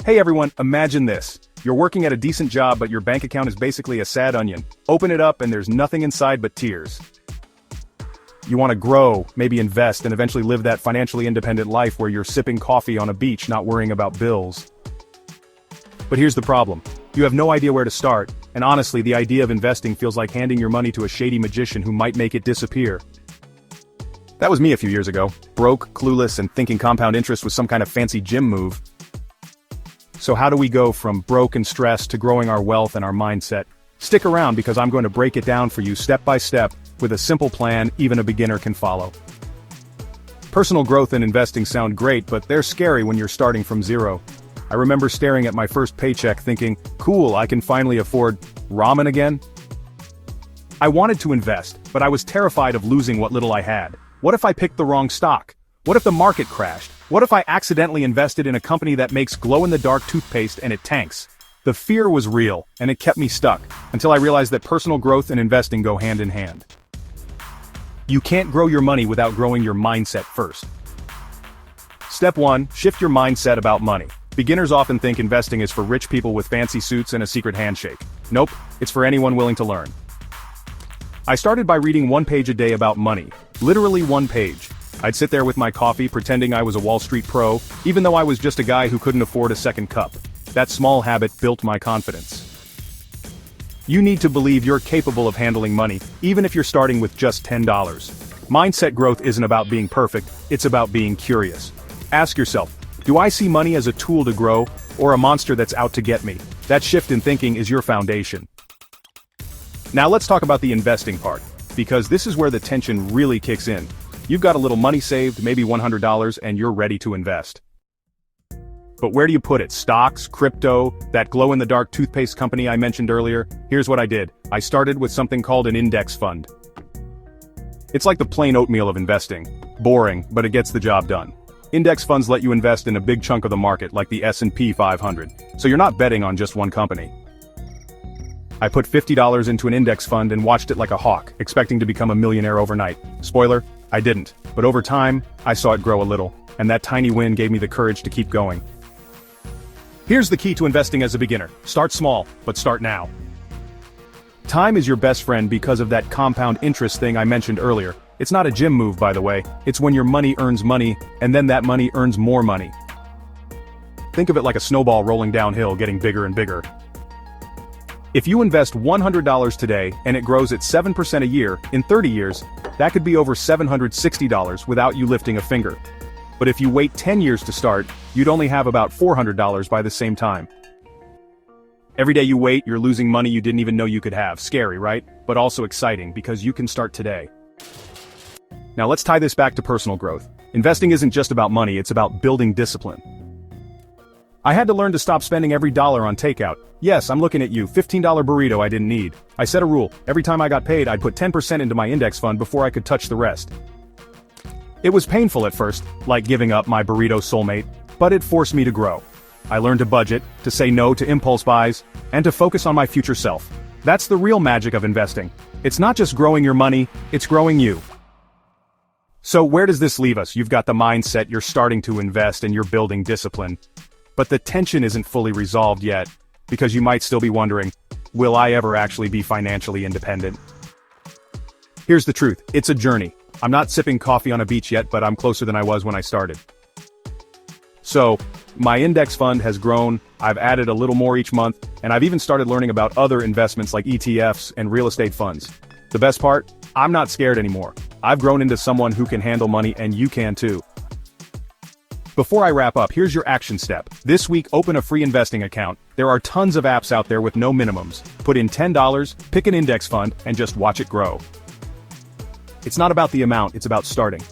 Hey everyone, imagine this. You're working at a decent job but your bank account is basically a sad onion. Open it up and there's nothing inside but tears. You want to grow, maybe invest, and eventually live that financially independent life where you're sipping coffee on a beach not worrying about bills. But here's the problem. You have no idea where to start, and honestly the idea of investing feels like handing your money to a shady magician who might make it disappear. That was me a few years ago, broke, clueless, and thinking compound interest was some kind of fancy gym move. So how do we go from broke and stressed to growing our wealth and our mindset? Stick around because I'm going to break it down for you step by step, with a simple plan even a beginner can follow. Personal growth and investing sound great, but they're scary when you're starting from zero. I remember staring at my first paycheck thinking, cool, I can finally afford ramen again? I wanted to invest, but I was terrified of losing what little I had. What if I picked the wrong stock? What if the market crashed? What if I accidentally invested in a company that makes glow-in-the-dark toothpaste and it tanks? The fear was real, and it kept me stuck, until I realized that personal growth and investing go hand in hand. You can't grow your money without growing your mindset first. Step 1, shift your mindset about money. Beginners often think investing is for rich people with fancy suits and a secret handshake. Nope, it's for anyone willing to learn. I started by reading one page a day about money. Literally one page. I'd sit there with my coffee pretending I was a Wall Street pro, even though I was just a guy who couldn't afford a second cup. That small habit built my confidence. You need to believe you're capable of handling money, even if you're starting with just $10. Mindset growth isn't about being perfect, it's about being curious. Ask yourself, do I see money as a tool to grow, or a monster that's out to get me? That shift in thinking is your foundation. Now let's talk about the investing part, because this is where the tension really kicks in. You've got a little money saved, maybe $100, and you're ready to invest. But where do you put it? Stocks, crypto, that glow-in-the-dark toothpaste company I mentioned earlier? Here's what I did. I started with something called an index fund. It's like the plain oatmeal of investing. Boring, but it gets the job done. Index funds let you invest in a big chunk of the market, like the S&P 500, so you're not betting on just one company. I put $50 into an index fund and watched it like a hawk, expecting to become a millionaire overnight. Spoiler, I didn't. But over time, I saw it grow a little, and that tiny win gave me the courage to keep going. Here's the key to investing as a beginner. Start small, but start now. Time is your best friend because of that compound interest thing I mentioned earlier. It's not a gym move, by the way. It's when your money earns money, and then that money earns more money. Think of it like a snowball rolling downhill, getting bigger and bigger. If you invest $100 today, and it grows at 7% a year, in 30 years, that could be over $760 without you lifting a finger. But if you wait 10 years to start, you'd only have about $400 by the same time. Every day you wait, you're losing money you didn't even know you could have. Scary, right? But also exciting, because you can start today. Now let's tie this back to personal growth. Investing isn't just about money, it's about building discipline. I had to learn to stop spending every dollar on takeout. Yes, I'm looking at you, $15 burrito I didn't need. I set a rule, every time I got paid I'd put 10% into my index fund before I could touch the rest. It was painful at first, like giving up my burrito soulmate, but it forced me to grow. I learned to budget, to say no to impulse buys, and to focus on my future self. That's the real magic of investing. It's not just growing your money, it's growing you. So where does this leave us? You've got the mindset, you're starting to invest, and you're building discipline. But the tension isn't fully resolved yet, because you might still be wondering, will I ever actually be financially independent? Here's the truth, it's a journey. I'm not sipping coffee on a beach yet, but I'm closer than I was when I started. So, my index fund has grown, I've added a little more each month, and I've even started learning about other investments like ETFs and real estate funds. The best part? I'm not scared anymore. I've grown into someone who can handle money, and you can too. Before I wrap up, here's your action step. This week, open a free investing account. There are tons of apps out there with no minimums. Put in $10, pick an index fund, and just watch it grow. It's not about the amount, it's about starting.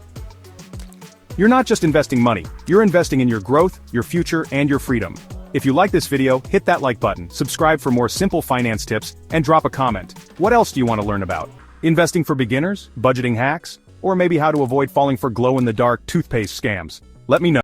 You're not just investing money, you're investing in your growth, your future, and your freedom. If you like this video, hit that like button, subscribe for more simple finance tips, and drop a comment. What else do you want to learn about? Investing for beginners? Budgeting hacks? Or maybe how to avoid falling for glow-in-the-dark toothpaste scams? Let me know.